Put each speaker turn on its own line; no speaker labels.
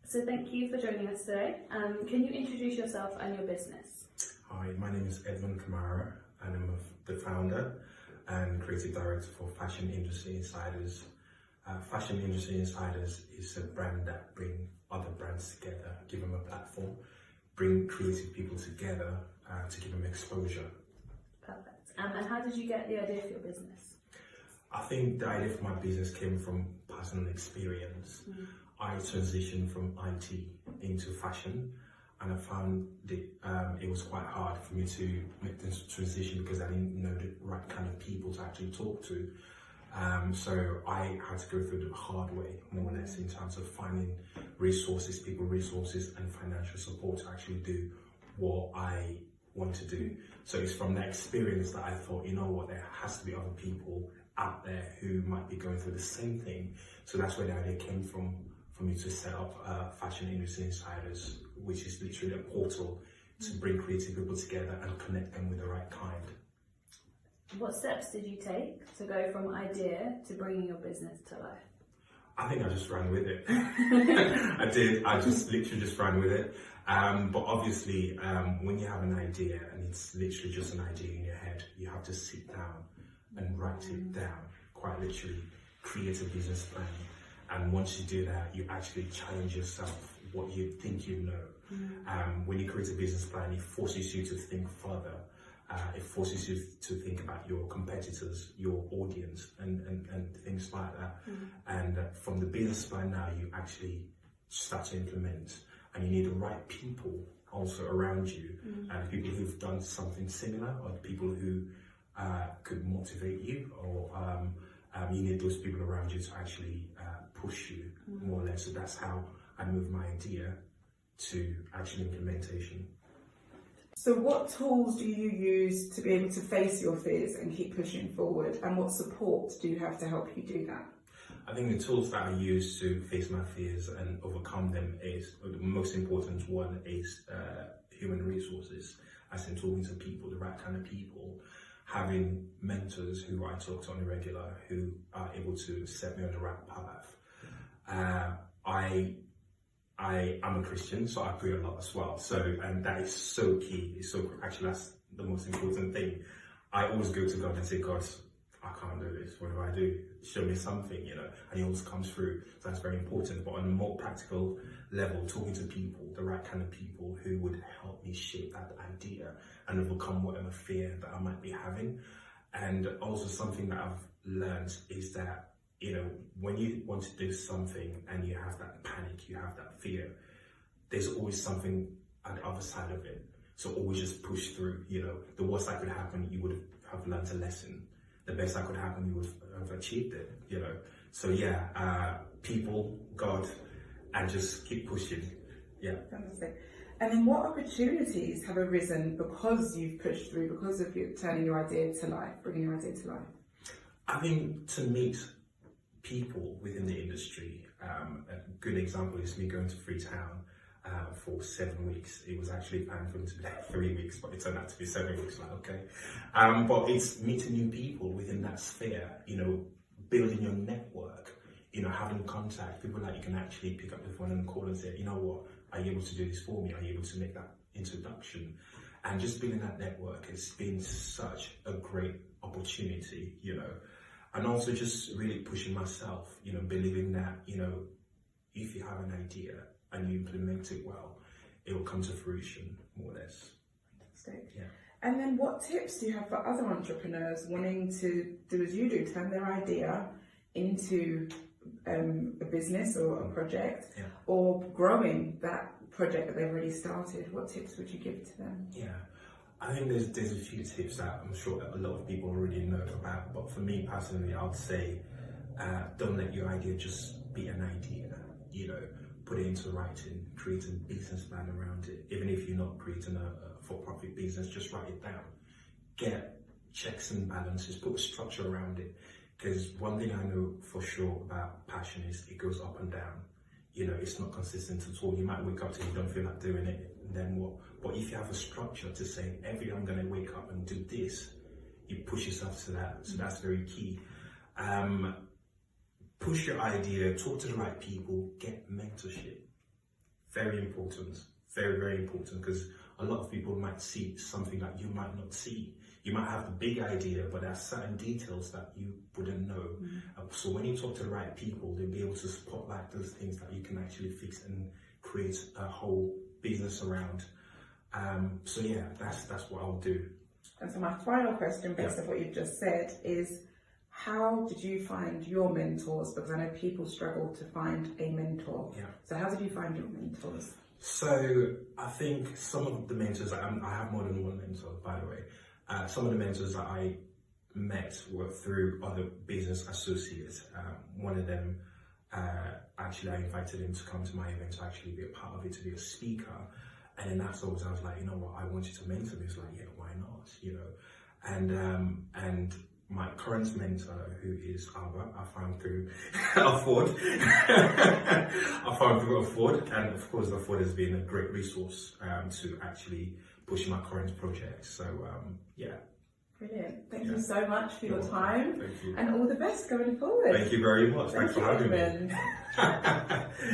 So thank you for joining us today. Can you introduce yourself and your business?
Hi, my name is Edmond Kamara, and I'm the founder and creative director for Fashion Industry Insiders. Fashion Industry Insiders is a brand that brings other brands together, give them a platform, bring creative people together to give them exposure.
Perfect. And how did you get the idea for your business?
I think the idea for my business came from personal experience. I transitioned from IT into fashion, and I found it was quite hard for me to make this transition because I didn't know the right kind of people to actually talk to. So I had to go through the hard way, more or less, in terms of finding resources, people resources, and financial support to actually do what I want to do. So it's from that experience that I thought, you know what, there has to be other people out there who might be going through the same thing. So that's where the idea came from, for me to set up Fashion Industry Insiders, which is literally a portal to bring creative people together and connect them with the right kind.
What steps did you take to go from idea to bringing your business to life?
I think I just ran with it. I did. I just literally just ran with it. But obviously, when you have an idea and it's literally just an idea in your head, you have to sit down and write it down, quite literally create a business plan. And once you do that, you actually challenge yourself what you think you know. When you create a business plan, it forces you to think further. It forces you to think about your competitors, your audience, and things like that. And from the business plan now, you actually start to implement, and you need the right people also around you, and people who've done something similar, or people who could motivate you, or you need those people around you to actually push you, more or less. So that's how I moved my idea to actual implementation.
So what tools do you use to be able to face your fears and keep pushing forward, and what support do you have to help you do that?
I think the tools that I use to face my fears and overcome them is, the most important one is human resources, as in talking to people, the right kind of people, having mentors who I talk to on a regular, who are able to set me on the right path. I'm a Christian, so I pray a lot as well. So, and that is so key. It's so, actually, that's the most important thing. I always go to God and say, God, I can't do this. What do I do? Show me something, and he always comes through. So that's very important. But on a more practical level, talking to people, the right kind of people who would help me shape that idea and overcome whatever fear that I might be having. And also something that I've learned is that, when you want to do something and you have that panic, you have that fear, there's always something on the other side of it. So always just push through. The worst that could happen, you would have learned a lesson. The best that could happen, you would have achieved it, So yeah, people, God, and just keep pushing. Yeah.
Fantastic. And then what opportunities have arisen because you've pushed through, because of you turning your idea to life, bringing your idea to life?
I think to meet people within the industry, a good example is me going to Freetown for 7 weeks. It was actually planned for me to be like 3 weeks, but it turned out to be 7 weeks. Like, okay. But it's meeting new people within that sphere, building your network, having contact, people that you can actually pick up the phone and call and say, you know what, are you able to do this for me? Are you able to make that introduction? And just building that network has been such a great opportunity, And also just really pushing myself, believing that, if you have an idea and you implement it well, it will come to fruition, more or less.
Fantastic.
Yeah.
And then what tips do you have for other entrepreneurs wanting to do as you do, turn their idea into a business or a project, or growing that project that they've already started? What tips would you give to them?
Yeah. I think there's a few tips that I'm sure a lot of people already know about, but for me personally, I would say don't let your idea just be an idea. Put it into writing, create a business plan around it. Even if you're not creating a for-profit business, just write it down. Get checks and balances, put a structure around it. Because one thing I know for sure about passion is it goes up and down. It's not consistent at all. You might wake up and you don't feel like doing it, then what? But if you have a structure to say, every day I'm going to wake up and do this, you push yourself to that. So that's very key. Push your idea, talk to the right people, get mentorship. very important, very, very important, because a lot of people might see something that you might not see. You might have the big idea, but there are certain details that you wouldn't know. So when you talk to the right people, they'll be able to spotlight those things that you can actually fix and create a whole business around. So yeah, that's what I'll do.
And so my final question, based on what you've just said, is how did you find your mentors? Because I know people struggle to find a mentor.
Yeah.
So how did you find your mentors?
So I think some of the mentors, I have more than one mentor, by the way. Some of the mentors that I met were through other business associates. One of them, actually, I invited him to come to my event to actually be a part of it, to be a speaker. And then afterwards, I was like, you know what, I want you to mentor me. He was like, yeah, why not? You know, and my current mentor, who is Albert, I found through Afford. I found through Afford, and of course, Afford has been a great resource to actually push my current project. So, yeah.
Brilliant. Thank you so much for your time.
Thank you.
And all the best going forward.
Thank you very much. Thanks for having me.